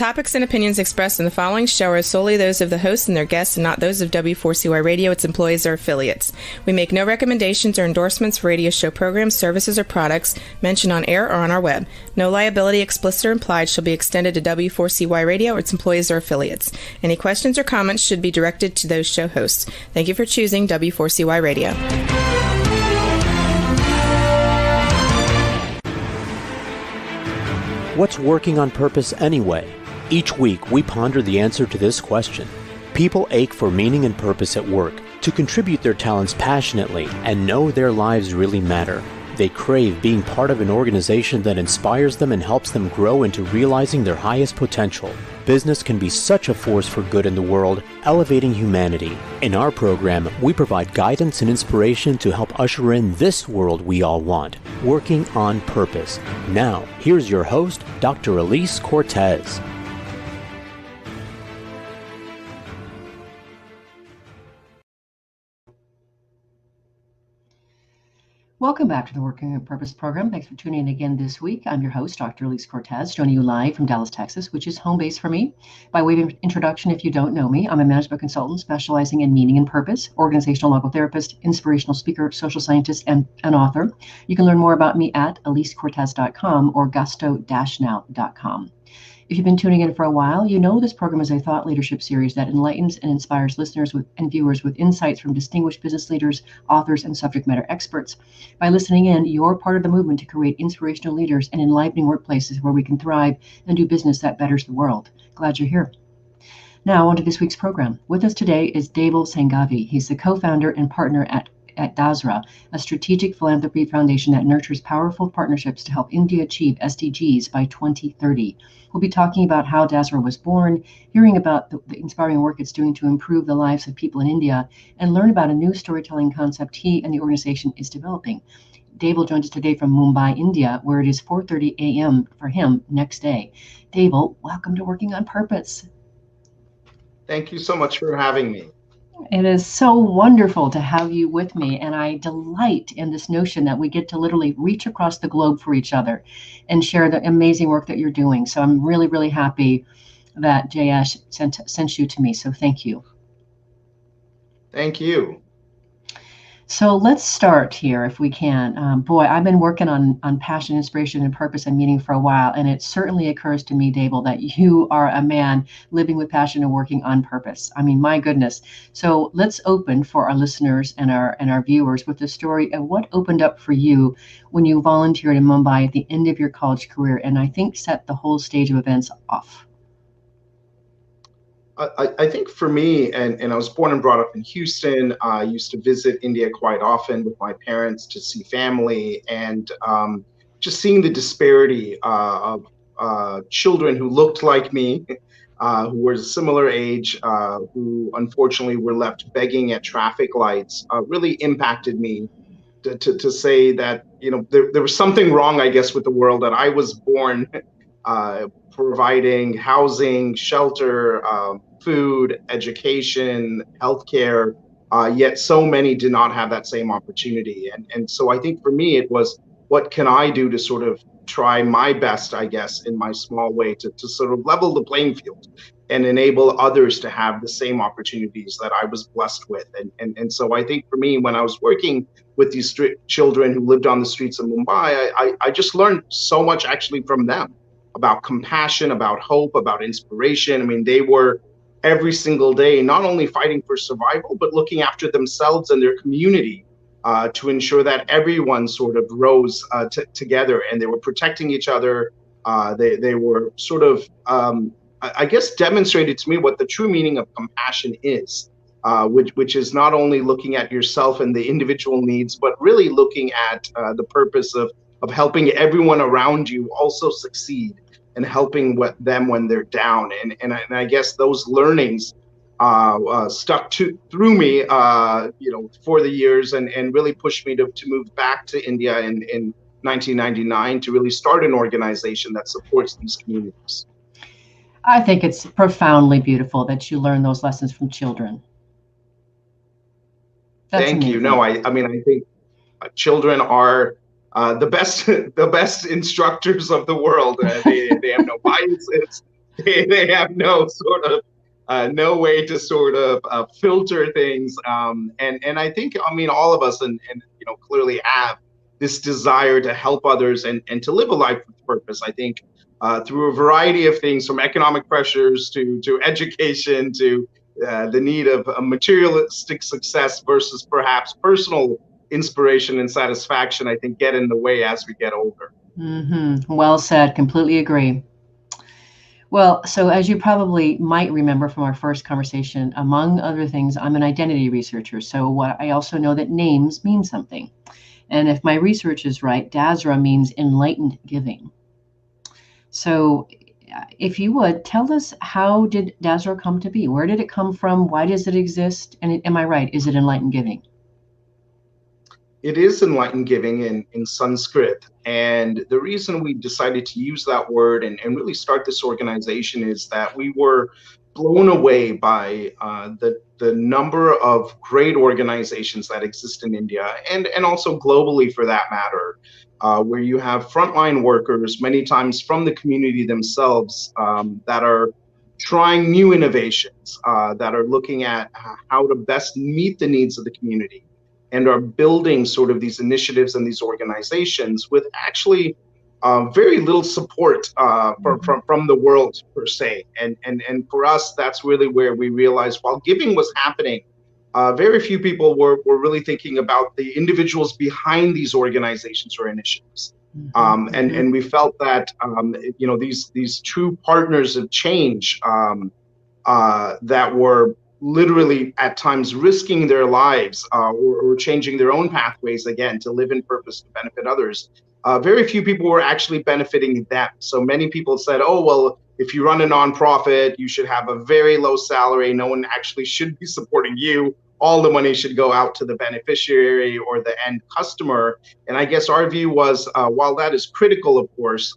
topics and opinions expressed in the following show are solely those of the hosts and their guests and not those of W4CY Radio, its employees, or affiliates. We make no recommendations or endorsements for radio show programs, services, or products mentioned on air or on our web. No liability, explicit or implied, shall be extended to W4CY Radio or its employees or affiliates. Any questions or comments should be directed to those show hosts. Thank you for choosing W4CY Radio. What's working on purpose anyway? Each week, we ponder the answer to this question. People ache for meaning and purpose at work, to contribute their talents passionately and know their lives really matter. They crave being part of an organization that inspires them and helps them grow into realizing their highest potential. Business can be such a force for good in the world, elevating humanity. In our program, we provide guidance and inspiration to help usher in this world we all want, working on purpose. Now, here's your host, Dr. Alise Cortez. Welcome back to the Working on Purpose program. Thanks for tuning in again this week. I'm your host, Dr. Alise Cortez, joining you live from Dallas, Texas, which is home base for me. By way of introduction, if you don't know me, I'm a management consultant specializing in meaning and purpose, organizational logotherapist, inspirational speaker, social scientist, and an author. You can learn more about me at alisecortez.com or gusto-now.com. If you've been tuning in for a while, you know this program is a thought leadership series that enlightens and inspires listeners and viewers with insights from distinguished business leaders, authors, and subject matter experts. By listening in, you're part of the movement to create inspirational leaders and enlivening workplaces where we can thrive and do business that betters the world. Glad you're here. Now, on to this week's program. With us today is Deval Sanghavi. He's the co-founder and partner at Dasra, a strategic philanthropy foundation that nurtures powerful partnerships to help India achieve SDGs by 2030. We'll be talking about how Dasra was born, hearing about the inspiring work it's doing to improve the lives of people in India, and learn about a new storytelling concept he and the organization is developing. Deval joins us today from Mumbai, India, where it is 4:30 a.m. for him next day. Deval, welcome to Working on Purpose. Thank you so much for having me. It is so wonderful to have you with me, and I delight in this notion that we get to literally reach across the globe for each other and share the amazing work that you're doing. So I'm really, really happy that Jayesh sent you to me. So thank you. Thank you. So let's start here if we can. Boy, I've been working on passion, inspiration, and purpose and meaning for a while, and it certainly occurs to me, Deval, that you are a man living with passion and working on purpose. I mean, my goodness. So let's open for our listeners and our viewers with the story of what opened up for you when you volunteered in Mumbai at the end of your college career, and I think set the whole stage of events off. I think for me, and I was born and brought up in Houston. I used to visit India quite often with my parents to see family, and just seeing the disparity of children who looked like me, who were a similar age, who unfortunately were left begging at traffic lights, really impacted me to say that, you know, there was something wrong, I guess, with the world, that I was born providing housing, shelter, food, education, healthcare, yet so many did not have that same opportunity. And so I think for me, it was, what can I do to sort of try my best, I guess, in my small way to sort of level the playing field and enable others to have the same opportunities that I was blessed with. And so I think for me, when I was working with these children who lived on the streets of Mumbai, I just learned so much actually from them, about compassion, about hope, about inspiration. I mean, they were every single day not only fighting for survival, but looking after themselves and their community to ensure that everyone sort of rose together, and they were protecting each other. They were sort of, I guess, demonstrated to me what the true meaning of compassion is, which is not only looking at yourself and the individual needs, but really looking at the purpose of helping everyone around you also succeed and helping them when they're down. And I guess those learnings stuck through me, for the years, and really pushed me to move back to India in 1999 to really start an organization that supports these communities. I think it's profoundly beautiful that you learn those lessons from children. That's Thank amazing. you. No, I mean, I think children are the best instructors of the world. They have no biases. They have no sort of no way to sort of filter things. And I think, I mean, all of us and clearly have this desire to help others and to live a life with purpose. I think through a variety of things, from economic pressures to education to the need of a materialistic success versus perhaps personal inspiration and satisfaction, I think get in the way as we get older. Well said. Completely agree. Well, so as you probably might remember from our first conversation, among other things, I'm an identity researcher. So what I also know that names mean something. And if my research is right, Dasra means enlightened giving. So if you would tell us, how did Dasra come to be? Where did it come from? Why does it exist? And am I right? Is it enlightened giving? It is enlightened giving in Sanskrit. And the reason we decided to use that word and really start this organization is that we were blown away by the number of great organizations that exist in India and also globally for that matter, where you have frontline workers, many times from the community themselves, that are trying new innovations, that are looking at how to best meet the needs of the community, and are building sort of these initiatives and these organizations with actually very little support from the world per se. And for us, that's really where we realized while giving was happening, very few people were really thinking about the individuals behind these organizations or initiatives. And we felt that these true partners of change that were literally at times risking their lives or changing their own pathways again to live in purpose to benefit others. Very few people were actually benefiting them. So many people said, oh, well, if you run a nonprofit, you should have a very low salary. No one actually should be supporting you. All the money should go out to the beneficiary or the end customer. And I guess our view was, while that is critical, of course,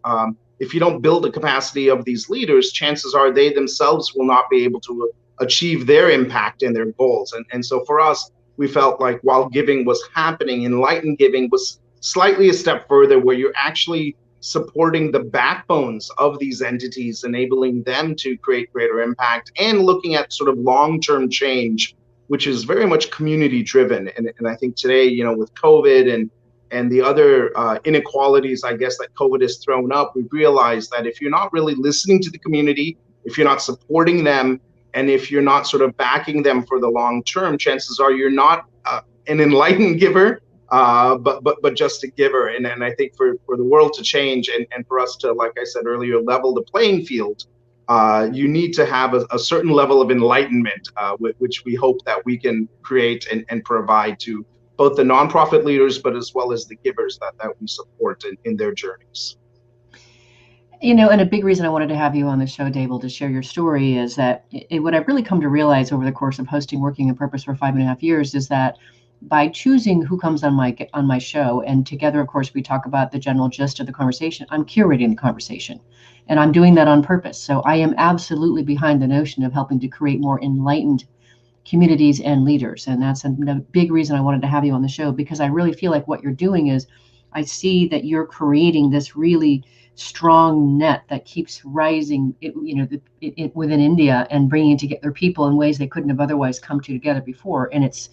if you don't build the capacity of these leaders, chances are they themselves will not be able to achieve their impact and their goals. And so for us, we felt like while giving was happening, enlightened giving was slightly a step further, where you're actually supporting the backbones of these entities, enabling them to create greater impact and looking at sort of long-term change, which is very much community driven. And I think today, with COVID and the other inequalities, I guess, that COVID has thrown up, we've realized that if you're not really listening to the community, if you're not supporting them, and if you're not sort of backing them for the long term, chances are you're not an enlightened giver, but just a giver. And I think for the world to change and for us to, like I said earlier, level the playing field, you need to have a certain level of enlightenment, which we hope that we can create and provide to both the nonprofit leaders, but as well as the givers that we support in their journeys. And a big reason I wanted to have you on the show, Deval, to share your story is that what I've really come to realize over the course of hosting Working in Purpose for 5.5 years is that by choosing who comes on my show, and together, of course, we talk about the general gist of the conversation, I'm curating the conversation, and I'm doing that on purpose. So I am absolutely behind the notion of helping to create more enlightened communities and leaders. And that's a big reason I wanted to have you on the show, because I really feel like what you're doing is, I see that you're creating this really strong net that keeps rising, within India and bringing together people in ways they couldn't have otherwise come together before. And it's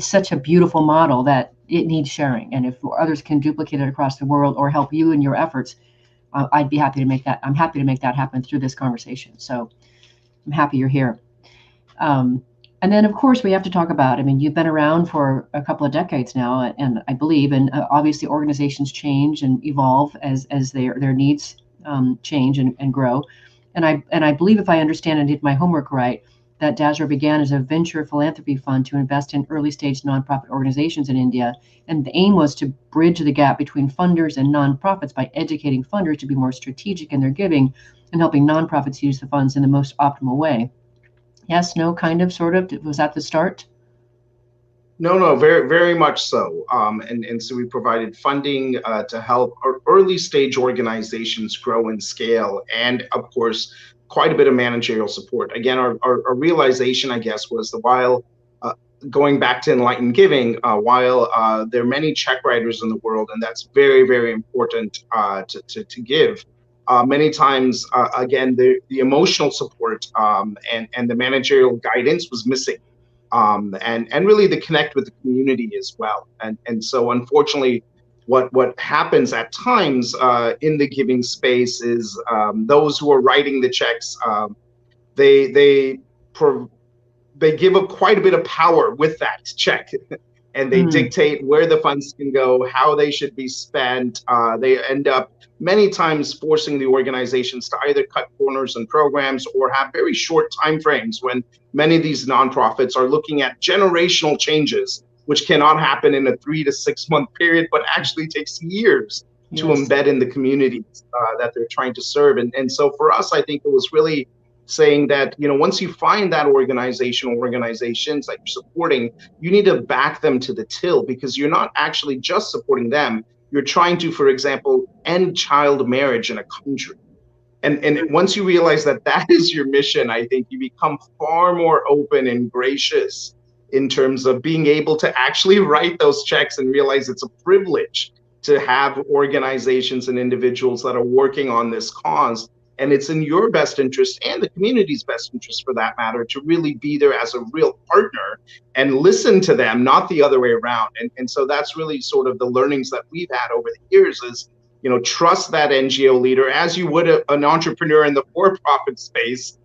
such a beautiful model that it needs sharing. And if others can duplicate it across the world or help you in your efforts, I'd be happy to make that. I'm happy to make that happen through this conversation. So I'm happy you're here. And then, of course, we have to talk about, you've been around for a couple of decades now, and I believe, and obviously organizations change and evolve as their needs change and grow. And I believe, if I understand and did my homework right, that Dasra began as a venture philanthropy fund to invest in early stage nonprofit organizations in India. And the aim was to bridge the gap between funders and nonprofits by educating funders to be more strategic in their giving and helping nonprofits use the funds in the most optimal way. Yes, no, kind of, sort of. Was that the start? No, very, very much so. And so we provided funding to help early stage organizations grow and scale, and of course, quite a bit of managerial support. Again, our realization, I guess, was that while going back to enlightened giving, while there are many check writers in the world, and that's very, very important to give, many times, again, the emotional support and the managerial guidance was missing, and really the connect with the community as well. And so, unfortunately, what happens at times in the giving space is those who are writing the checks, they they they give up quite a bit of power with that check. And they dictate where the funds can go, how they should be spent. They end up many times forcing the organizations to either cut corners in programs or have very short timeframes when many of these nonprofits are looking at generational changes, which cannot happen in a 3 to 6 month period, but actually takes years to embed in the communities that they're trying to serve. And so for us, I think it was really saying that, once you find that organization or organizations that you're supporting, you need to back them to the till, because you're not actually just supporting them. You're trying to, for example, end child marriage in a country. And once you realize that that is your mission, I think you become far more open and gracious in terms of being able to actually write those checks and realize it's a privilege to have organizations and individuals that are working on this cause. And it's in your best interest and the community's best interest, for that matter, to really be there as a real partner and listen to them, not the other way around. And so that's really sort of the learnings that we've had over the years is, trust that NGO leader as you would an entrepreneur in the for-profit space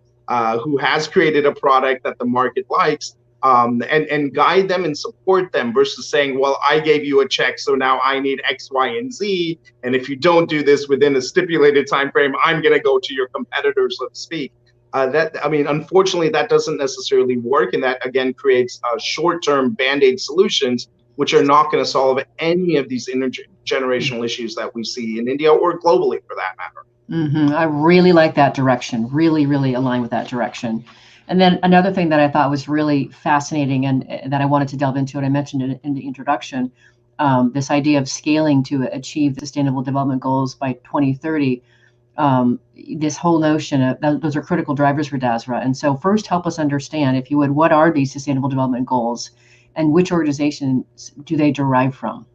who has created a product that the market likes, and guide them and support them, versus saying, well, I gave you a check, so now I need X, Y, and Z. And if you don't do this within a stipulated time frame, I'm going to go to your competitors, so to speak. Unfortunately, that doesn't necessarily work. And that, again, creates short-term Band-Aid solutions, which are not going to solve any of these intergenerational issues that we see in India or globally, for that matter. I really like that direction, really, really align with that direction. And then another thing that I thought was really fascinating and that I wanted to delve into, and I mentioned it in the introduction, this idea of scaling to achieve the Sustainable Development Goals by 2030. This whole notion of those are critical drivers for Dasra. And so first, help us understand, if you would, what are these Sustainable Development Goals and which organizations do they derive from?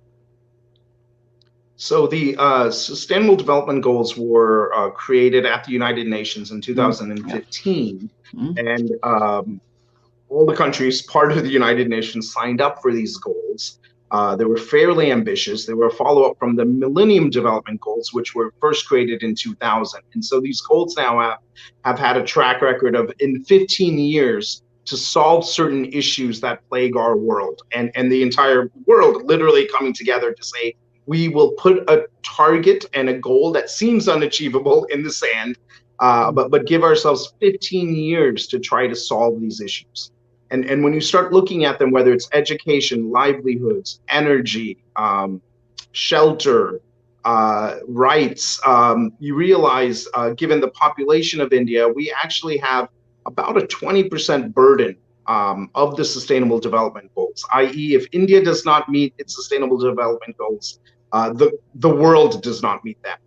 So the Sustainable Development Goals were created at the United Nations in 2015. And all the countries part of the United Nations signed up for these goals. They were fairly ambitious. They were a follow-up from the Millennium Development Goals, which were first created in 2000. And so these goals now have had a track record of, in 15 years, to solve certain issues that plague our world, and the entire world literally coming together to say, we will put a target and a goal that seems unachievable in the sand, but give ourselves 15 years to try to solve these issues. And when you start looking at them, whether it's education, livelihoods, energy, shelter, rights, you realize, given the population of India, we actually have about a 20% burden of the Sustainable Development Goals, i.e., if India does not meet its Sustainable Development Goals, the world does not meet them.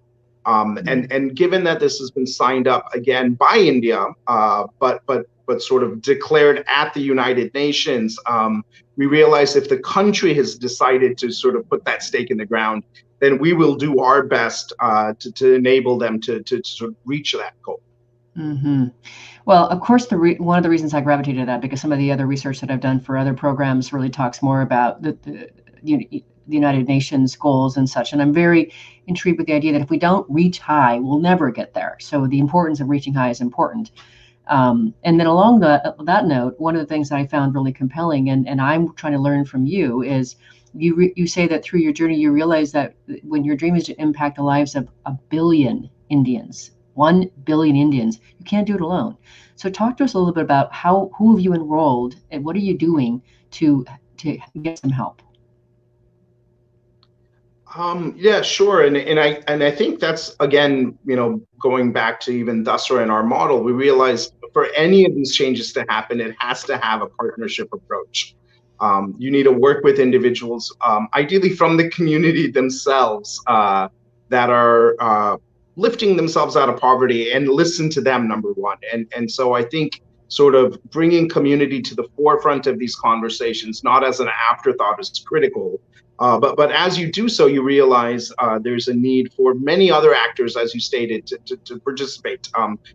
And given that this has been signed up again by India, but sort of declared at the United Nations, we realize if the country has decided to sort of put that stake in the ground, then we will do our best to enable them to sort of reach that goal. Well, of course, one of the reasons I gravitated to that, because some of the other research that I've done for other programs really talks more about the United Nations goals and such. And I'm very intrigued with the idea that if we don't reach high, we'll never get there. So the importance of reaching high is important. And then along that note, one of the things that I found really compelling, and I'm trying to learn from you, is you say that through your journey, you realize that when your dream is to impact the lives of 1 billion Indians, 1 billion Indians, you can't do it alone. So talk to us a little bit about who have you enrolled and what are you doing to get some help? Yeah, sure. And I think that's, again, going back to even Dasra in our model, we realize for any of these changes to happen, it has to have a partnership approach. You need to work with individuals, ideally from the community themselves, that are lifting themselves out of poverty, and listen to them, number one. And so I think sort of bringing community to the forefront of these conversations, not as an afterthought, is critical. But as you do so, you realize there's a need for many other actors, as you stated, to participate.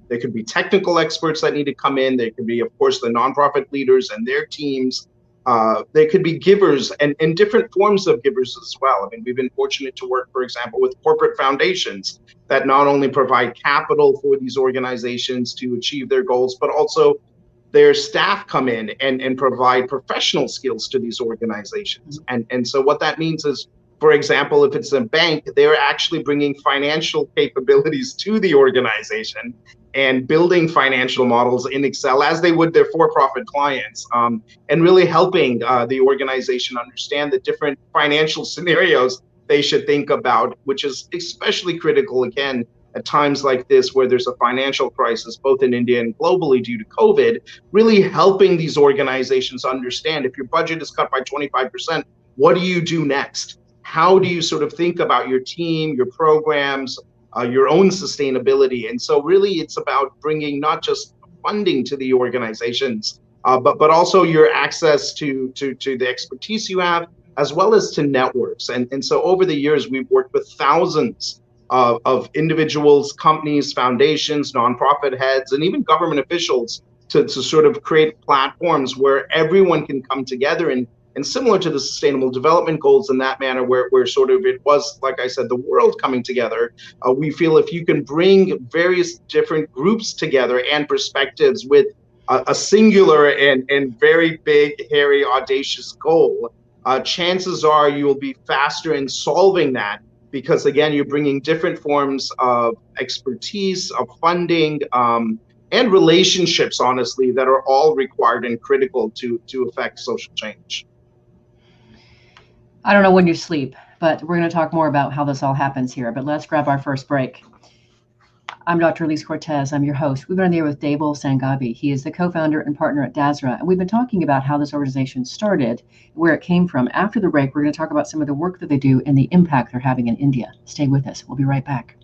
There could be technical experts that need to come in. There could be, of course, the nonprofit leaders and their teams. There could be givers and different forms of givers as well. I mean, we've been fortunate to work, for example, with corporate foundations that not only provide capital for these organizations to achieve their goals, but also their staff come in and provide professional skills to these organizations. And so what that means is, for example, if it's a bank, they're actually bringing financial capabilities to the organization and building financial models in Excel as they would their for-profit clients, and really helping the organization understand the different financial scenarios they should think about, which is especially critical, again, at times like this, where there's a financial crisis, both in India and globally due to COVID, really helping these organizations understand if your budget is cut by 25%, what do you do next? How do you sort of think about your team, your programs, your own sustainability? And so really it's about bringing not just funding to the organizations, but also your access to the expertise you have, as well as to networks. And so over the years, we've worked with thousands of individuals, companies, foundations, nonprofit heads, and even government officials to sort of create platforms where everyone can come together and similar to the Sustainable Development Goals in that manner, where sort of it was, like I said, the world coming together. We feel if you can bring various different groups together and perspectives with a singular and very big, hairy, audacious goal, chances are you will be faster in solving that, because again, you're bringing different forms of expertise, of funding, and relationships, honestly, that are all required and critical to affect social change. I don't know when you sleep, but we're going to talk more about how this all happens here. But let's grab our first break. I'm Dr. Alise Cortez. I'm your host. We've been on the air with Deval Sanghavi. He is the co-founder and partner at Dasra. And we've been talking about how this organization started, where it came from. After the break, we're going to talk about some of the work that they do and the impact they're having in India. Stay with us. We'll be right back.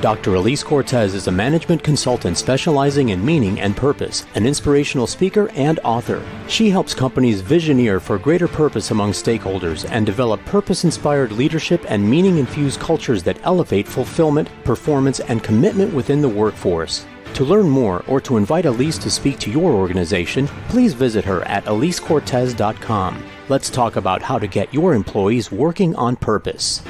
Dr. Alise Cortez is a management consultant specializing in meaning and purpose, an inspirational speaker and author. She helps companies visioneer for greater purpose among stakeholders and develop purpose-inspired leadership and meaning-infused cultures that elevate fulfillment, performance, and commitment within the workforce. To learn more or to invite Alise to speak to your organization, please visit her at alisecortez.com. Let's talk about how to get your employees working on purpose.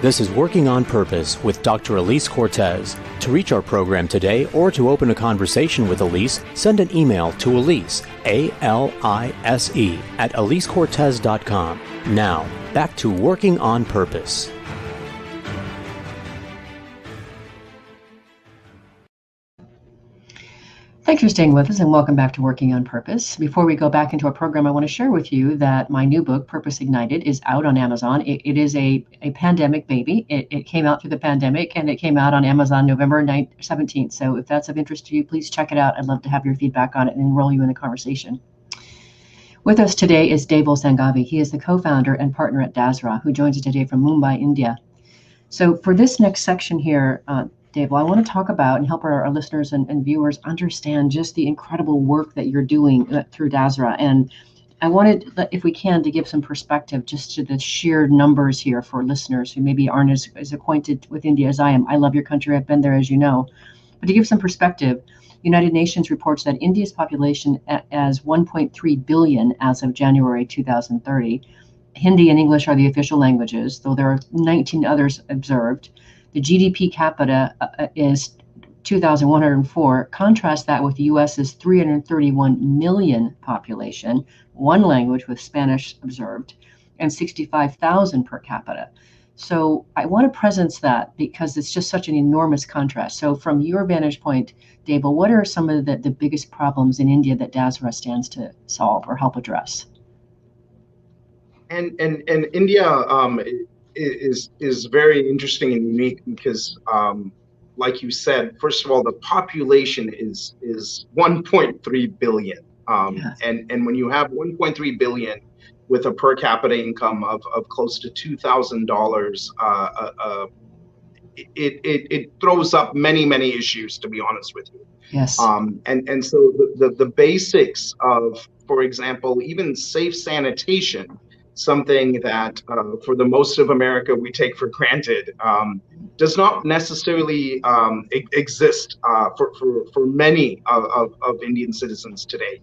This is Working on Purpose with Dr. Alise Cortez. To reach our program today or to open a conversation with Alise, send an email to Alise, A-L-I-S-E, at alisecortez.com. Now, back to Working on Purpose. Thanks for staying with us and welcome back to Working on Purpose. Before we go back into our program, I want to share with you that my new book, Purpose Ignited, is out on Amazon. It is a pandemic baby. It came out through the pandemic and it came out on Amazon November 17th. So if that's of interest to you, please check it out. I'd love to have your feedback on it and enroll you in the conversation. With us today is Deval Sanghavi. He is the co-founder and partner at Dasra, who joins us today from Mumbai, India. So for this next section here, Deval, I want to talk about and help our listeners and viewers understand just the incredible work that you're doing through Dasra. And I wanted, if we can, to give some perspective just to the sheer numbers here for listeners who maybe aren't as acquainted with India as I am. I love your country. I've been there, as you know. But to give some perspective, United Nations reports that India's population as 1.3 billion as of January 2030. Hindi and English are the official languages, though there are 19 others observed. The GDP capita is 2,104. Contrast that with the US's 331 million population, one language with Spanish observed, and 65,000 per capita. So I want to presence that because it's just such an enormous contrast. So from your vantage point, Deval, what are some of the biggest problems in India that Dasra stands to solve or help address? And India is very interesting and unique because, like you said, first of all, the population is 1.3 billion. And when you have 1.3 billion with a per capita income of close to $2,000, it throws up many issues, to be honest with you. Yes. And so the basics of, for example, even safe sanitation, something that for the most of America we take for granted, does not necessarily exist for many of Indian citizens today.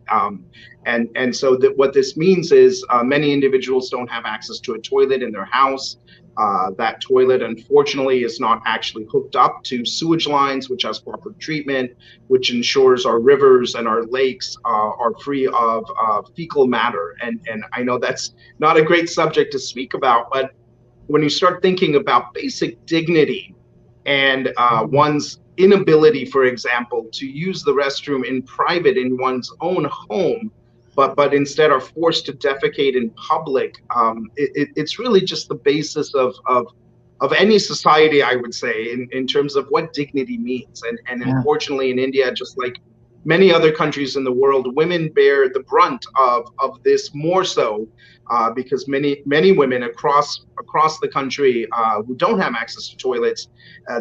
And so what this means is many individuals don't have access to a toilet in their house. That toilet, unfortunately, is not actually hooked up to sewage lines, which has proper treatment, which ensures our rivers and our lakes are free of fecal matter. And I know that's not a great subject to speak about, but when you start thinking about basic dignity and one's inability, for example, to use the restroom in private in one's own home, but instead are forced to defecate in public, it's really just the basis of any society, I would say, in terms of what dignity means. And unfortunately, in India, just like many other countries in the world, women bear the brunt of this more so because many women across the country who don't have access to toilets,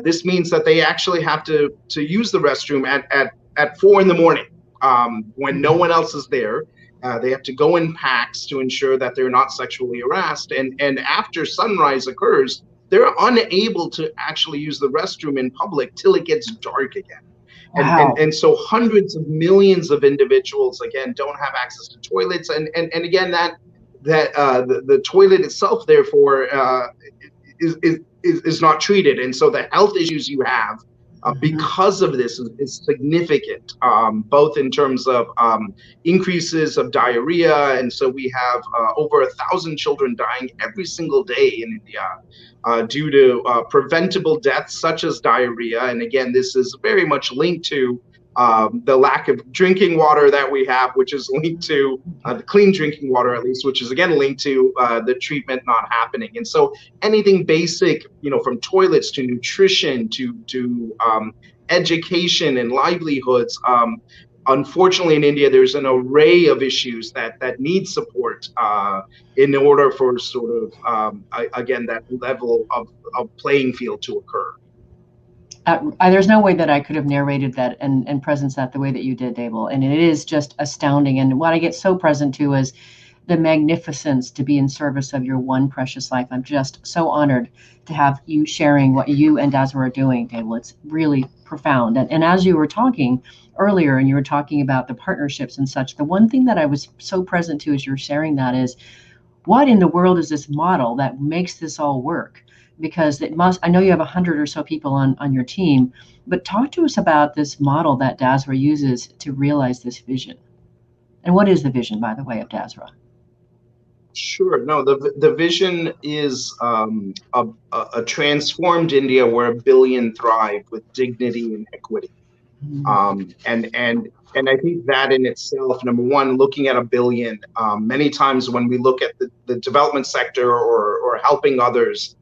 this means that they actually have to use the restroom at 4 a.m. When no one else is there. They have to go in packs to ensure that they're not sexually harassed. And after sunrise occurs, they're unable to actually use the restroom in public till it gets dark again. Wow. And so hundreds of millions of individuals, again, don't have access to toilets. And again, the toilet itself, therefore, is not treated. And so the health issues you have because of this is significant, both in terms of increases of diarrhea. And so we have over 1,000 children dying every single day in India due to preventable deaths such as diarrhea. And again, this is very much linked to the lack of drinking water that we have, which is linked to the clean drinking water, at least, which is again linked to the treatment not happening. And so anything basic, from toilets to nutrition to education and livelihoods. Unfortunately, in India, there's an array of issues that need support in order for sort of, again, that level of playing field to occur. There's no way that I could have narrated that and presenced that the way that you did, Deval. And it is just astounding. And what I get so present to is the magnificence to be in service of your one precious life. I'm just so honored to have you sharing what you and Dasra are doing, Deval. It's really profound. And as you were talking earlier, and you were talking about the partnerships and such, the one thing that I was so present to as you're sharing that is, what in the world is this model that makes this all work? Because I know you have 100 or so people on your team, but talk to us about this model that Dasra uses to realize this vision. And what is the vision, by the way, of Dasra? Sure. No, the vision is a transformed India where 1 billion thrive with dignity and equity. And I think that in itself, number one, looking at 1 billion, many times when we look at the development sector or helping others,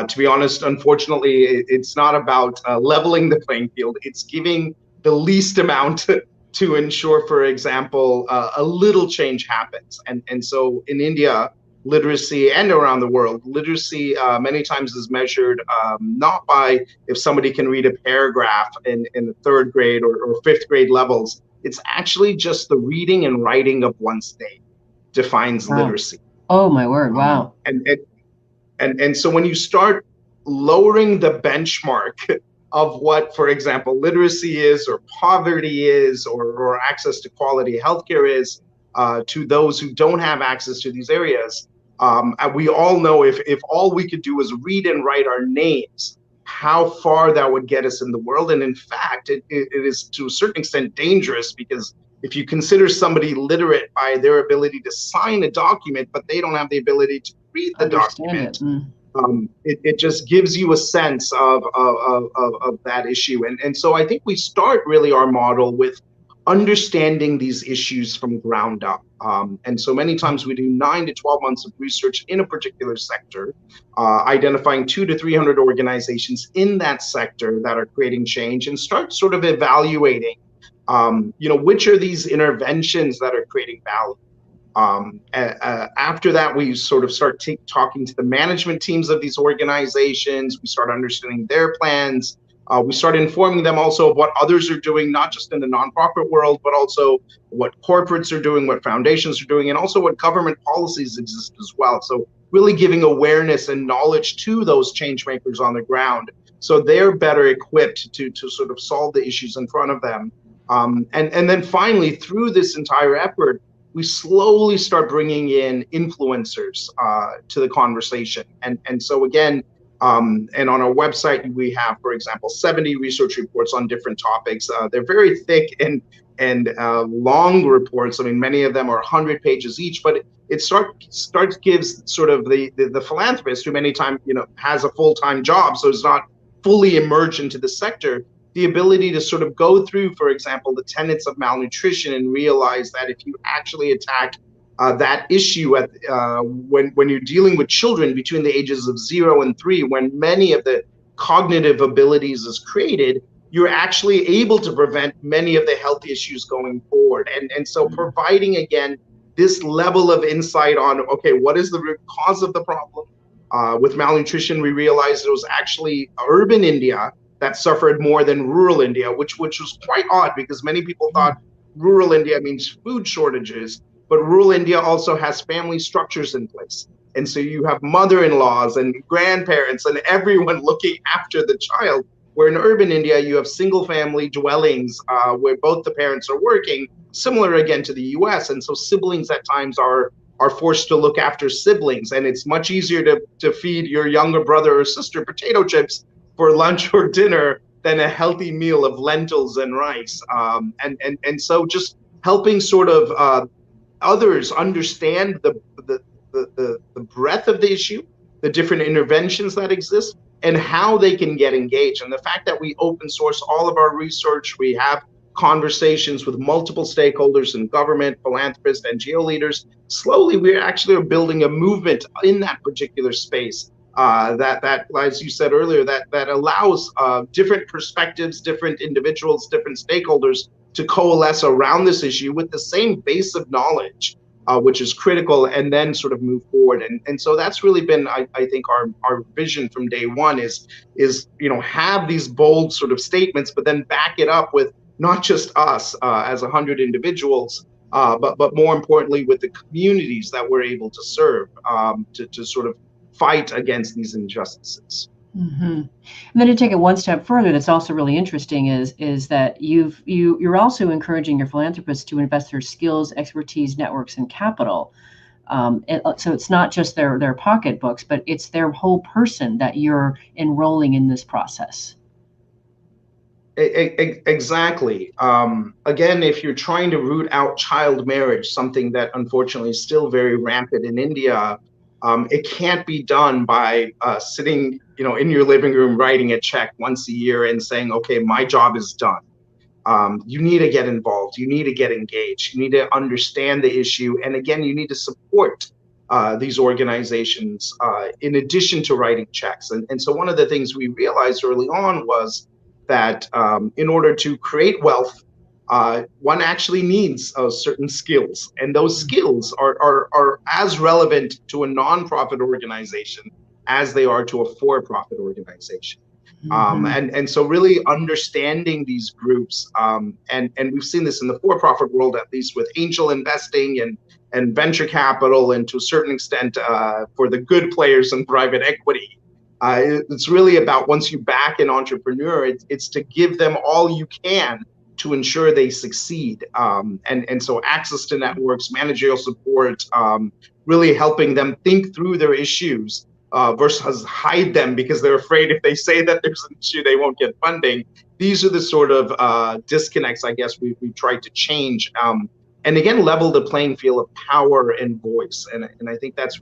to be honest, unfortunately, it's not about leveling the playing field. It's giving the least amount to ensure, for example, a little change happens. And so in India, literacy and around the world, literacy many times is measured not by if somebody can read a paragraph in the 3rd grade or 5th grade levels. It's actually just the reading and writing of one's name defines literacy. Oh, my word. Wow. And so when you start lowering the benchmark of what, for example, literacy is or poverty is or access to quality healthcare is to those who don't have access to these areas, we all know if all we could do was read and write our names, how far that would get us in the world. And in fact, it is to a certain extent dangerous, because if you consider somebody literate by their ability to sign a document, but they don't have the ability to read the document, it just gives you a sense of that issue. And so I think we start really our model with understanding these issues from ground up. And so many times we do 9 to 12 months of research in a particular sector, identifying 200 to 300 organizations in that sector that are creating change, and start sort of evaluating which are these interventions that are creating value? After that, we sort of start talking to the management teams of these organizations. We start understanding their plans. We start informing them also of what others are doing, not just in the nonprofit world, but also what corporates are doing, what foundations are doing, and also what government policies exist as well. So really giving awareness and knowledge to those change makers on the ground, so they're better equipped to sort of solve the issues in front of them. And then finally, through this entire effort, we slowly start bringing in influencers to the conversation. And so again, and on our website, we have, for example, 70 research reports on different topics. They're very thick and long reports. I mean, many of them are 100 pages each, but it gives sort of the philanthropist, who many times, has a full-time job, so is not fully immersed into the sector, the ability to sort of go through, for example, the tenets of malnutrition and realize that if you actually attack that issue when you're dealing with children between the ages of 0 and 3, when many of the cognitive abilities is created, you're actually able to prevent many of the health issues going forward. And so providing, again, this level of insight on, okay, what is the root cause of the problem? With malnutrition, we realized it was actually urban India that suffered more than rural India, which was quite odd, because many people thought rural India means food shortages, but rural India also has family structures in place. And so you have mother-in-laws and grandparents and everyone looking after the child, where in urban India, you have single family dwellings where both the parents are working, similar again to the US. And so siblings at times are forced to look after siblings. And it's much easier to feed your younger brother or sister potato chips for lunch or dinner than a healthy meal of lentils and rice. And so just helping sort of others understand the breadth of the issue, the different interventions that exist, and how they can get engaged. And the fact that we open source all of our research, we have conversations with multiple stakeholders in government, philanthropists, NGO leaders, slowly we actually are building a movement in that particular space. That, as you said earlier, that allows different perspectives, different individuals, different stakeholders to coalesce around this issue with the same base of knowledge, which is critical, and then sort of move forward. And so that's really been, I think, our vision from day one is have these bold sort of statements, but then back it up with not just us as 100 individuals, but more importantly with the communities that we're able to serve, to sort of fight against these injustices. Mm-hmm. And then to take it one step further, that's also really interesting is that you're also encouraging your philanthropists to invest their skills, expertise, networks, and capital. So it's not just their pocketbooks, but it's their whole person that you're enrolling in this process. Exactly. Again, if you're trying to root out child marriage, something that unfortunately is still very rampant in India, it can't be done by sitting, in your living room writing a check once a year and saying, okay, my job is done. You need to get involved. You need to get engaged. You need to understand the issue. And again, you need to support these organizations in addition to writing checks. And so one of the things we realized early on was that in order to create wealth, one actually needs certain skills, and those skills are as relevant to a nonprofit organization as they are to a for-profit organization. And so really understanding these groups, and we've seen this in the for-profit world, at least with angel investing and venture capital, and to a certain extent for the good players in private equity. It's really about, once you back an entrepreneur, it's to give them all you can to ensure they succeed. And so access to networks, managerial support, really helping them think through their issues versus hide them because they're afraid if they say that there's an issue, they won't get funding. These are the sort of disconnects, I guess, we tried to change. And again, level the playing field of power and voice. And I think that's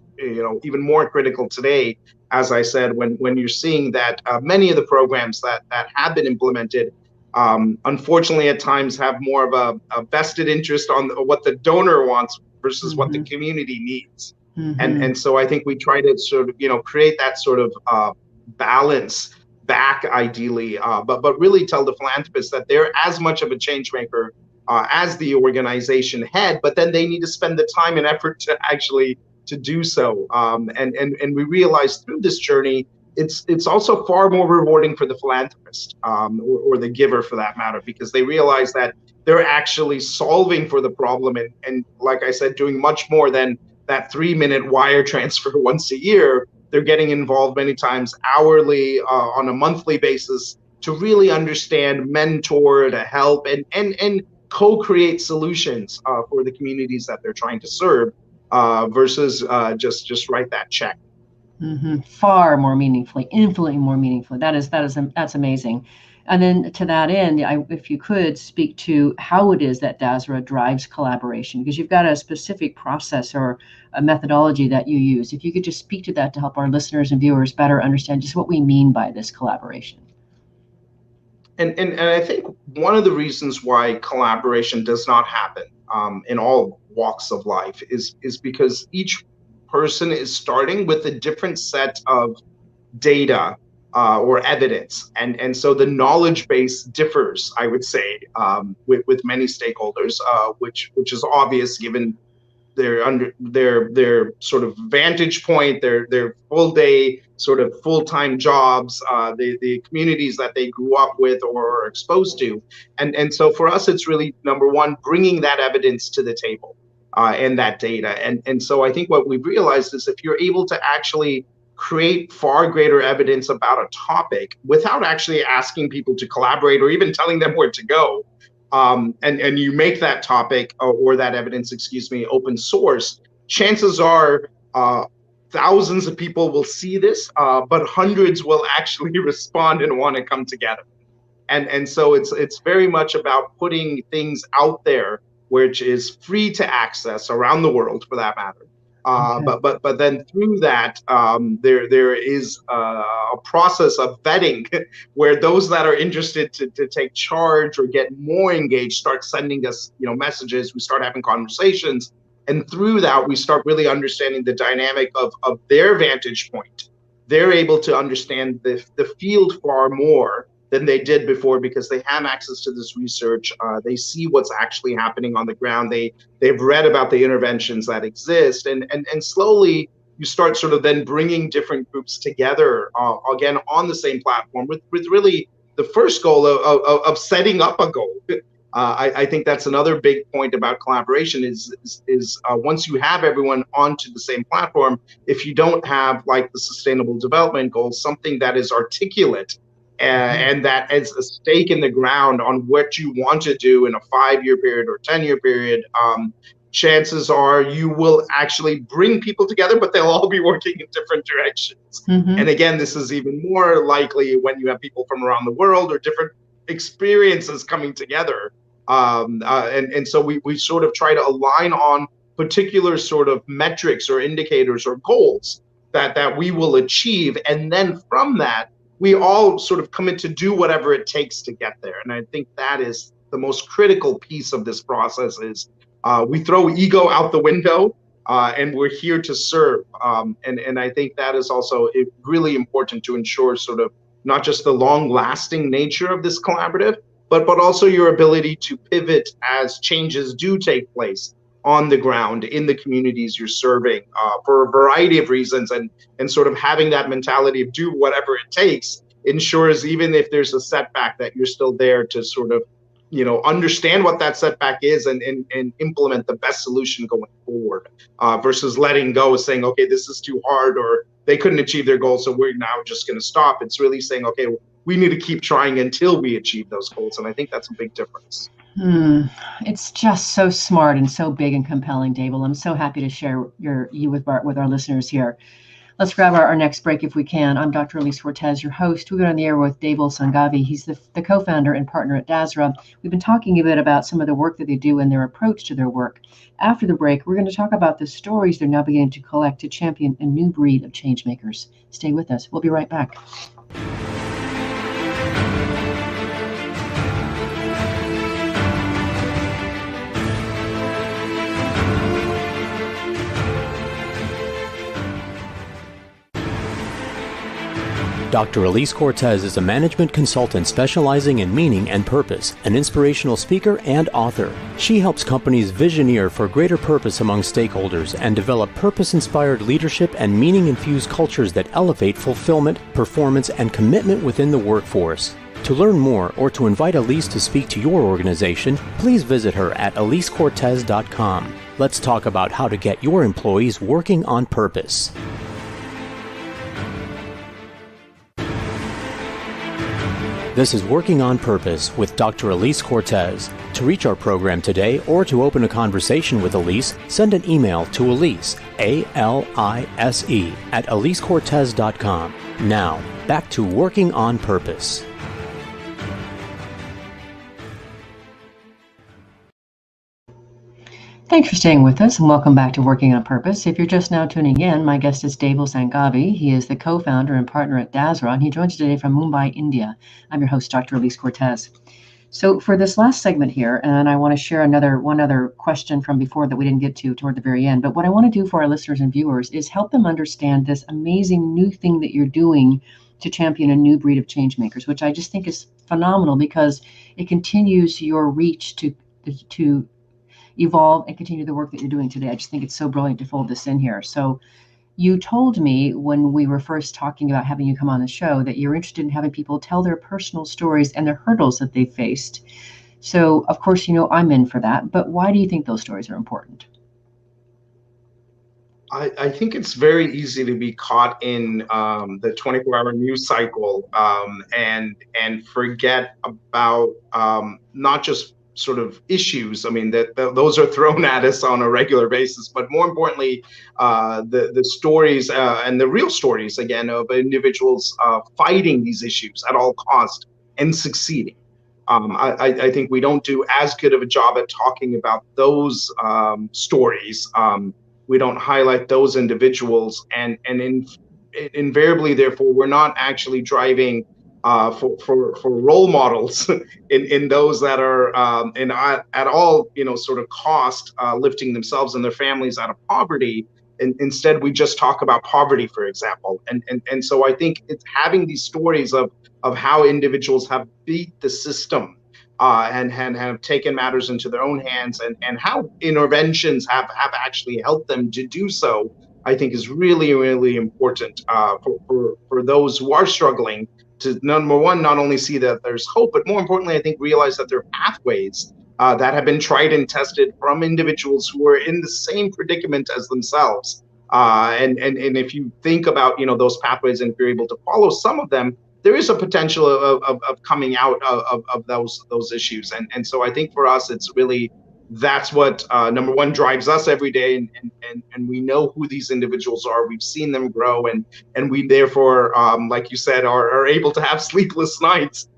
even more critical today, as I said, when you're seeing that many of the programs that have been implemented, unfortunately at times have more of a vested interest on what the donor wants versus what the community needs. And so I think we try to sort of create that sort of balance back ideally, but really tell the philanthropists that they're as much of a change maker as the organization head, but then they need to spend the time and effort to actually to do so. And we realized through this journey, it's also far more rewarding for the philanthropist or the giver for that matter, because they realize that they're actually solving for the problem and like I said, doing much more than that 3-minute wire transfer once a year. They're getting involved many times hourly, on a monthly basis, to really understand, mentor, to help, and co-create solutions for the communities that they're trying to serve, versus just write that check. Mm-hmm. Far more meaningfully, infinitely more meaningfully. That's amazing. And then to that end, if you could speak to how it is that Dasra drives collaboration, because you've got a specific process or a methodology that you use. If you could just speak to that to help our listeners and viewers better understand just what we mean by this collaboration. And I think one of the reasons why collaboration does not happen in all walks of life is because each person is starting with a different set of data or evidence, and so the knowledge base differs, I would say, with many stakeholders, which is obvious given their sort of vantage point, their full day sort of full-time jobs, the communities that they grew up with or are exposed to, and so for us it's really number one, bringing that evidence to the table and that data, and so I think what we've realized is if you're able to actually create far greater evidence about a topic without actually asking people to collaborate or even telling them where to go, and you make that topic or that evidence, open source, chances are thousands of people will see this, but hundreds will actually respond and want to come together. And so it's very much about putting things out there, which is free to access around the world for that matter. But then through that, there is a process of vetting where those that are interested to take charge or get more engaged start sending us messages. We start having conversations, and through that we start really understanding the dynamic of their vantage point. They're able to understand the field far more than they did before because they have access to this research. They see what's actually happening on the ground. They've read about the interventions that exist, and slowly you start sort of then bringing different groups together again on the same platform with really the first goal of setting up a goal. I think that's another big point about collaboration is once you have everyone onto the same platform, if you don't have like the Sustainable Development Goals, something that is articulate and that is a stake in the ground on what you want to do in a 5-year period or 10-year period, chances are you will actually bring people together, but they'll all be working in different directions. And again, this is even more likely when you have people from around the world or different experiences coming together. And so we sort of try to align on particular sort of metrics or indicators or goals that we will achieve. And then from that, we all sort of commit to do whatever it takes to get there. And I think that is the most critical piece of this process is we throw ego out the window and we're here to serve. And I think that is also really important to ensure sort of not just the long lasting nature of this collaborative, but also your ability to pivot as changes do take place on the ground in the communities you're serving for a variety of reasons, and sort of having that mentality of do whatever it takes ensures even if there's a setback that you're still there to sort of understand what that setback is and implement the best solution going forward, versus letting go, saying, okay, this is too hard or they couldn't achieve their goals, so we're now just going to stop. It's really saying, okay, we need to keep trying until we achieve those goals. And I think that's a big difference. It's just so smart and so big and compelling, Deval. I'm so happy to share you with our listeners here. Let's grab our next break if we can. I'm Dr. Alise Cortez, your host. We've been on the air with Deval Sanghavi. He's the co-founder and partner at Dasra. We've been talking a bit about some of the work that they do and their approach to their work. After the break, we're going to talk about the stories they're now beginning to collect to champion a new breed of change makers. Stay with us. We'll be right back. Dr. Alise Cortez is a management consultant specializing in meaning and purpose, an inspirational speaker and author. She helps companies visioneer for greater purpose among stakeholders and develop purpose-inspired leadership and meaning-infused cultures that elevate fulfillment, performance, and commitment within the workforce. To learn more or to invite Alise to speak to your organization, please visit her at alisecortez.com. Let's talk about how to get your employees working on purpose. This is Working on Purpose with Dr. Alise Cortez. To reach our program today or to open a conversation with Alise, send an email to Alise, A-L-I-S-E, at alisecortez.com. Now, back to Working on Purpose. Thanks for staying with us and welcome back to Working on Purpose. If you're just now tuning in, my guest is Deval Sanghavi. He is the co-founder and partner at Dasra, and he joins us today from Mumbai, India. I'm your host, Dr. Alise Cortez. So for this last segment here, and I want to share one other question from before that we didn't get to toward the very end, but what I want to do for our listeners and viewers is help them understand this amazing new thing that you're doing to champion a new breed of change makers, which I just think is phenomenal because it continues your reach to evolve and continue the work that you're doing today. I just think it's so brilliant to fold this in here. So you told me when we were first talking about having you come on the show that you're interested in having people tell their personal stories and their hurdles that they faced. So of course, I'm in for that, but why do you think those stories are important? I think it's very easy to be caught in the 24-hour news cycle and forget about not just sort of issues. I mean, that those are thrown at us on a regular basis, but more importantly, the stories and the real stories, again, of individuals fighting these issues at all cost and succeeding. I think we don't do as good of a job at talking about those stories. We don't highlight those individuals, and invariably, therefore, we're not actually driving for role models in those that are at all sort of cost lifting themselves and their families out of poverty. And instead, we just talk about poverty, for example. And so I think it's having these stories of how individuals have beat the system and have taken matters into their own hands, and how interventions have actually helped them to do so, I think is really, really important for those who are struggling to, number one, not only see that there's hope, but more importantly, I think realize that there are pathways that have been tried and tested from individuals who are in the same predicament as themselves. And if you think about those pathways, and if you're able to follow some of them, there is a potential of coming out of those issues. And so I think for us, it's really, that's what number one drives us every day, and we know who these individuals are. We've seen them grow, and we therefore, like you said, are able to have sleepless nights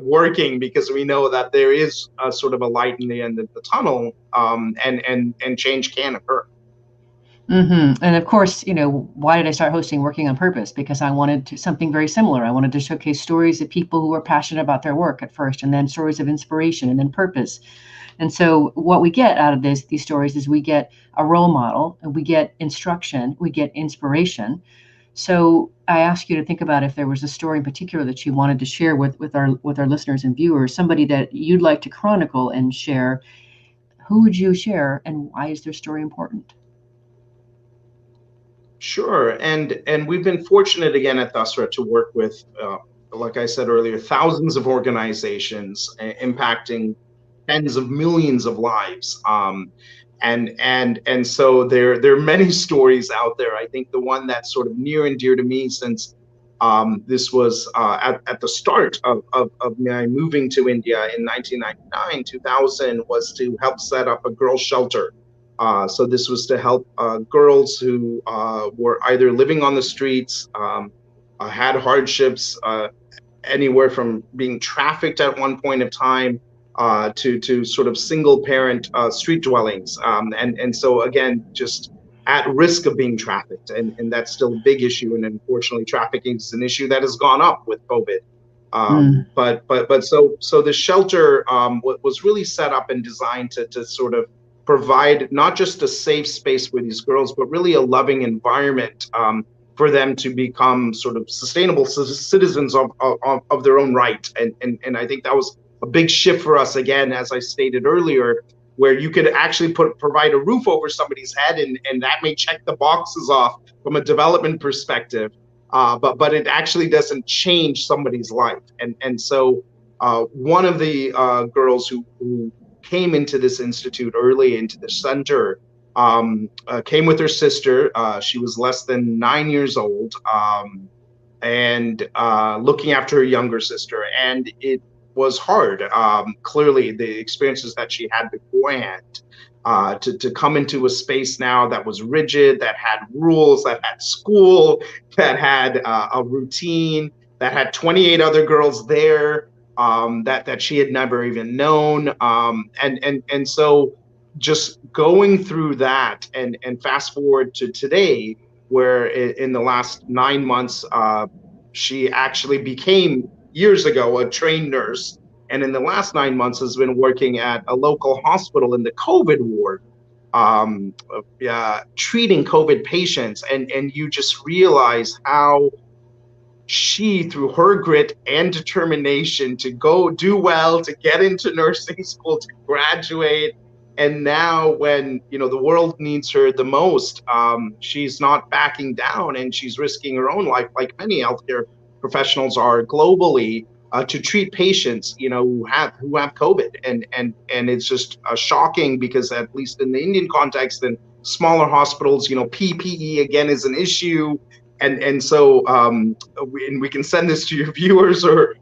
working, because we know that there is a sort of a light in the end of the tunnel, and change can occur. Mm-hmm. And of course, why did I start hosting Working on Purpose? Because I wanted something very similar. I wanted to showcase stories of people who were passionate about their work at first, and then stories of inspiration, and then purpose. And so what we get out of these stories is we get a role model, and we get instruction, we get inspiration. So I ask you to think about if there was a story in particular that you wanted to share with our listeners and viewers, somebody that you'd like to chronicle and share. Who would you share, and why is their story important? Sure, and we've been fortunate again at Dasra to work with, like I said earlier, thousands of organizations impacting tens of millions of lives, and so there are many stories out there. I think the one that's sort of near and dear to me, since this was at the start of my moving to India in 1999, 2000, was to help set up a girls' shelter. So this was to help girls who were either living on the streets, had hardships, anywhere from being trafficked at one point of time to sort of single parent street dwellings. And so again, just at risk of being trafficked. And that's still a big issue. And unfortunately, trafficking is an issue that has gone up with COVID. But so the shelter was really set up and designed to sort of provide not just a safe space for these girls, but really a loving environment for them to become sort of sustainable citizens of their own right. And I think that was a big shift for us, again, as I stated earlier, where you could actually provide a roof over somebody's head, and that may check the boxes off from a development perspective, but it actually doesn't change somebody's life. And so one of the girls who came into this institute early, into the center, came with her sister. She was less than 9 years old, and looking after her younger sister. And it was hard. Clearly, the experiences that she had beforehand, to come into a space now that was rigid, that had rules, that had school, that had a routine, that had 28 other girls there, that she had never even known. And so just going through that, and fast forward to today, where in the last 9 months, she actually became, years ago, a trained nurse, and in the last 9 months has been working at a local hospital in the COVID ward, treating COVID patients. And you just realize how she, through her grit and determination to go do well, to get into nursing school, to graduate, and now when the world needs her the most, she's not backing down, and she's risking her own life, like many healthcare professionals are globally, to treat patients who have COVID. And it's just shocking, because at least in the Indian context and smaller hospitals, PPE again is an issue. And so we can send this to your viewers or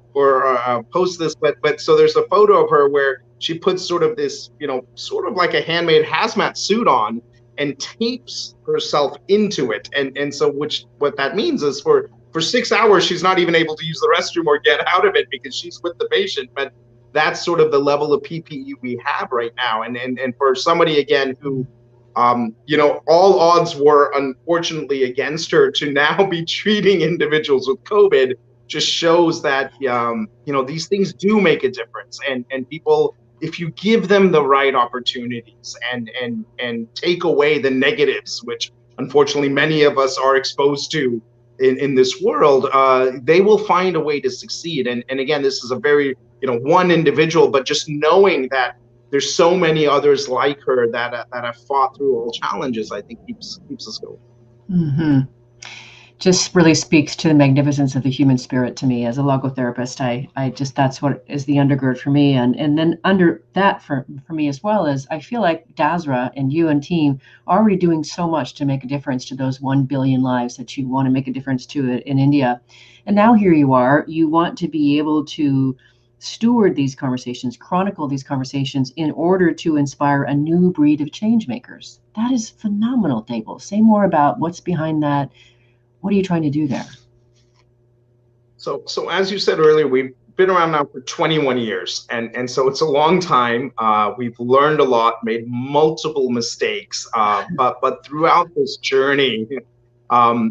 post this, but so there's a photo of her where she puts sort of this, sort of like a handmade hazmat suit on, and tapes herself into it. And so what that means is for 6 hours, she's not even able to use the restroom or get out of it, because she's with the patient. But that's sort of the level of PPE we have right now. And for somebody, again, who, all odds were unfortunately against her, to now be treating individuals with COVID just shows that, these things do make a difference. And people, if you give them the right opportunities and take away the negatives, which unfortunately many of us are exposed to in this world, they will find a way to succeed. And again, this is a very, one individual, but just knowing that there's so many others like her that have fought through all challenges, I think keeps us going. Mm-hmm. Just really speaks to the magnificence of the human spirit to me as a logotherapist. I just, that's what is the undergird for me. And then under that for me as well, is I feel like Dasra and you and team are already doing so much to make a difference to those 1 billion lives that you want to make a difference to in India. And now here you are, you want to be able to steward these conversations, chronicle these conversations in order to inspire a new breed of change makers. That is phenomenal, Deval. Say more about what's behind that. What are you trying to do there? So as you said earlier, we've been around now for 21 years. And so it's a long time. We've learned a lot, made multiple mistakes. But throughout this journey,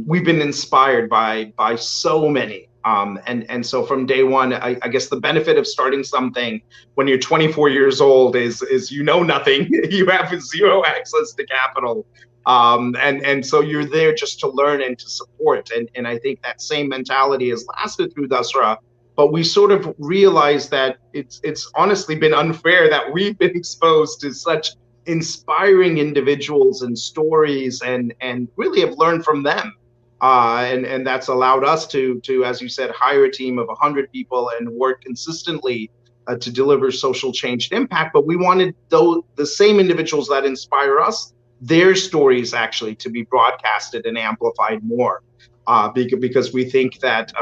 we've been inspired by so many. And so from day one, I guess the benefit of starting something when you're 24 years old is nothing. You have zero access to capital. And so you're there just to learn and to support. And I think that same mentality has lasted through Dasra, but we sort of realized that it's honestly been unfair that we've been exposed to such inspiring individuals and stories, and really have learned from them. And that's allowed us to, as you said, hire a team of 100 people and work consistently to deliver social change and impact. But we wanted the same individuals that inspire us, their stories actually to be broadcasted and amplified more, because we think that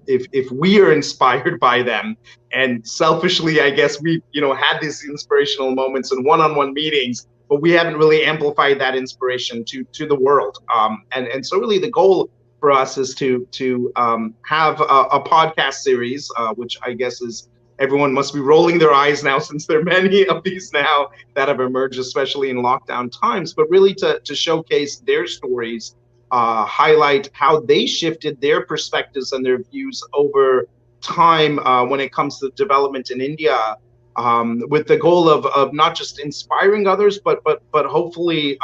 if we are inspired by them, and selfishly, I guess we had these inspirational moments in one-on-one meetings, but we haven't really amplified that inspiration to the world. And so really the goal for us is to have a podcast series, which I guess is, everyone must be rolling their eyes now, since there are many of these now that have emerged, especially in lockdown times, but really to showcase their stories, highlight how they shifted their perspectives and their views over time when it comes to development in India, with the goal of not just inspiring others, but hopefully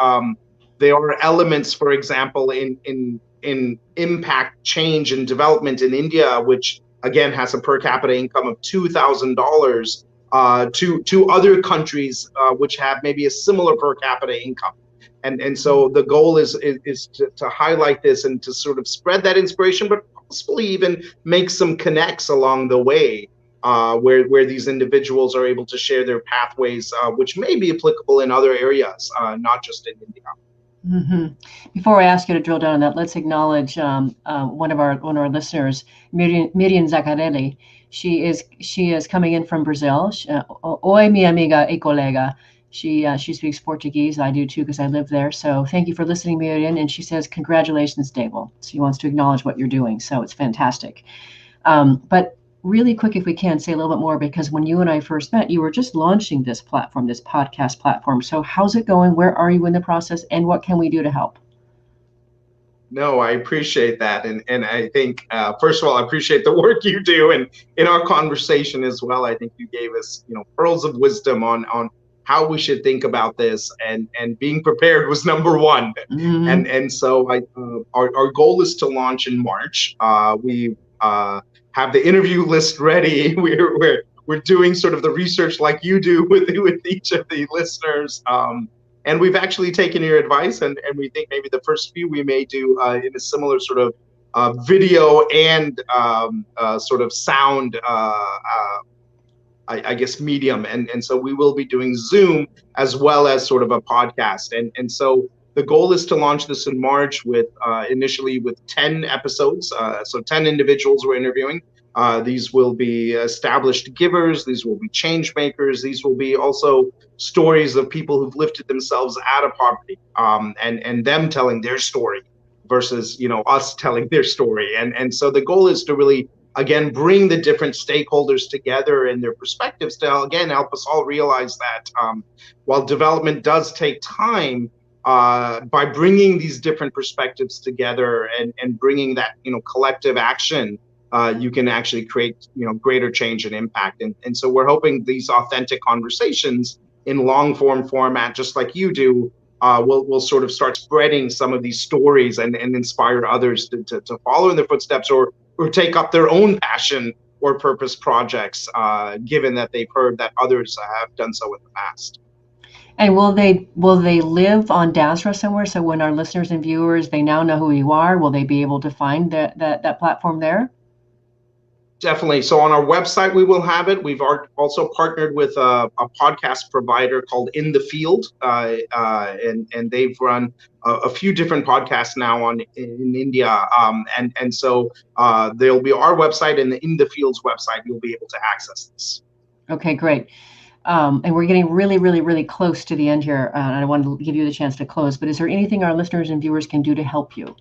there are elements, for example, in in impact, change, and development in India, which again has a per capita income of $2,000, to other countries which have maybe a similar per capita income. And so the goal is to highlight this and to sort of spread that inspiration, but possibly even make some connects along the way, where these individuals are able to share their pathways, which may be applicable in other areas, not just in India. Mm-hmm. Before I ask you to drill down on that, let's acknowledge one of our listeners, Miriam Zaccarelli. She is coming in from Brazil. Oi, minha amiga e colega. She speaks Portuguese. I do too because I live there. So thank you for listening, Miriam. And she says, "Congratulations, Deval." She wants to acknowledge what you're doing. So it's fantastic. But really quick, if we can, say a little bit more, because when you and I first met, you were just launching this platform, this podcast platform. So how's it going? Where are you in the process? And what can we do to help? No, I appreciate that. And I think, first of all, I appreciate the work you do. And in our conversation as well, I think you gave us, pearls of wisdom on how we should think about this, and being prepared was number one. Mm-hmm. And so our goal is to launch in March. We have the interview list ready. We're doing sort of the research like you do with each of the listeners. And we've actually taken your advice, and we think maybe the first few we may do in a similar sort of video and sort of sound, I guess, medium. And so we will be doing Zoom as well as sort of a podcast. And so the goal is to launch this in March with initially with 10 episodes. So 10 individuals we're interviewing. These will be established givers. These will be change makers. These will be also stories of people who've lifted themselves out of poverty, and them telling their story versus, us telling their story. And so the goal is to really, again, bring the different stakeholders together and their perspectives to, again, help us all realize that while development does take time, by bringing these different perspectives together and bringing that, collective action, you can actually create, greater change and impact. And so we're hoping these authentic conversations in long form format, just like you do, will sort of start spreading some of these stories and inspire others to follow in their footsteps, or take up their own passion or purpose projects, given that they've heard that others have done so in the past. And will they live on Dasra somewhere? So when our listeners and viewers, they now know who you are, will they be able to find that platform there? Definitely. So on our website, we will have it. We've also partnered with a podcast provider called In the Field, and they've run a few different podcasts now in India. And so there'll be our website and the In the Field's website. You'll be able to access this. Okay, great. And we're getting really, really, really close to the end here. And I wanted to give you the chance to close. But is there anything our listeners and viewers can do to help you?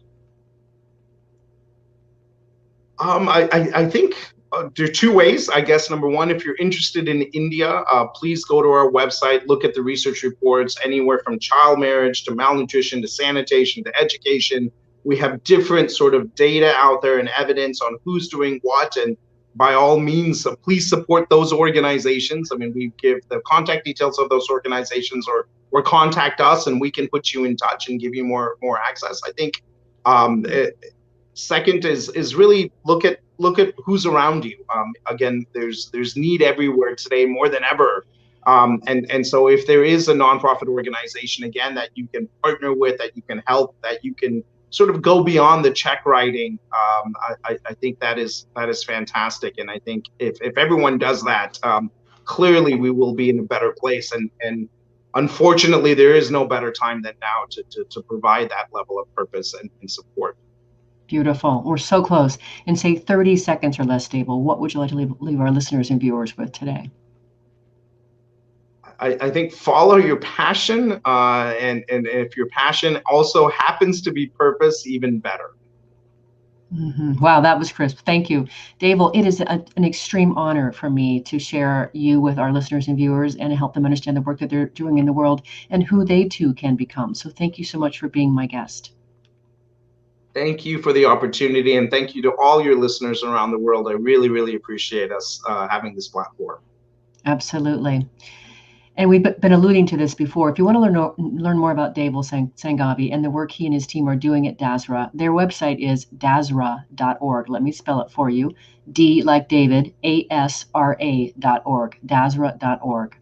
I think there are two ways, I guess. Number one, if you're interested in India, please go to our website, look at the research reports, anywhere from child marriage to malnutrition to sanitation to education. We have different sort of data out there and evidence on who's doing what. And by all means, please support those organizations. I mean, we give the contact details of those organizations, or contact us and we can put you in touch and give you more access. I think second is really look at who's around you. Again, there's need everywhere today more than ever. And so if there is a nonprofit organization, again, that you can partner with, that you can help, that you can sort of go beyond the check writing, I think that is fantastic. And I think if everyone does that, clearly we will be in a better place. And unfortunately, there is no better time than now to provide that level of purpose and support. Beautiful. We're so close. In say 30 seconds or less, Deval, what would you like to leave our listeners and viewers with today? I think follow your passion, and if your passion also happens to be purpose, even better. Mm-hmm. Wow, that was crisp. Thank you, Deval. It is an extreme honor for me to share you with our listeners and viewers and help them understand the work that they're doing in the world and who they too can become. So thank you so much for being my guest. Thank you for the opportunity, and thank you to all your listeners around the world. I really, really appreciate us having this platform. Absolutely. And we've been alluding to this before. If you want to learn more about Deval Sanghavi and the work he and his team are doing at Dasra, their website is dasra.org. Let me spell it for you. D like David, ASRA.org, dasra.org.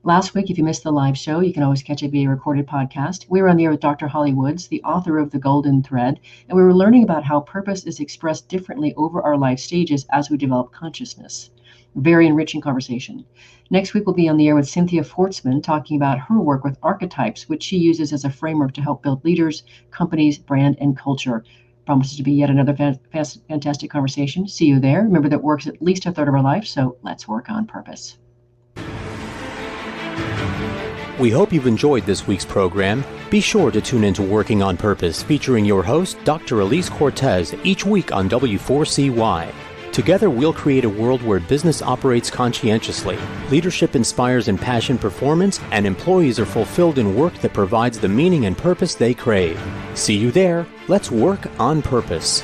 Last week, if you missed the live show, you can always catch it via recorded podcast. We were on the air with Dr. Holly Woods, the author of The Golden Thread, and we were learning about how purpose is expressed differently over our life stages as we develop consciousness. Very enriching conversation. Next week, we'll be on the air with Cynthia Fortsman talking about her work with archetypes, which she uses as a framework to help build leaders, companies, brand, and culture. Promises to be yet another fantastic conversation. See you there. Remember that work's at least a third of our life, so let's work on purpose. We hope you've enjoyed this week's program. Be sure to tune into Working on Purpose, featuring your host, Dr. Alise Cortez, each week on W4CY. Together, we'll create a world where business operates conscientiously, leadership inspires impassioned performance, and employees are fulfilled in work that provides the meaning and purpose they crave. See you there. Let's work on purpose.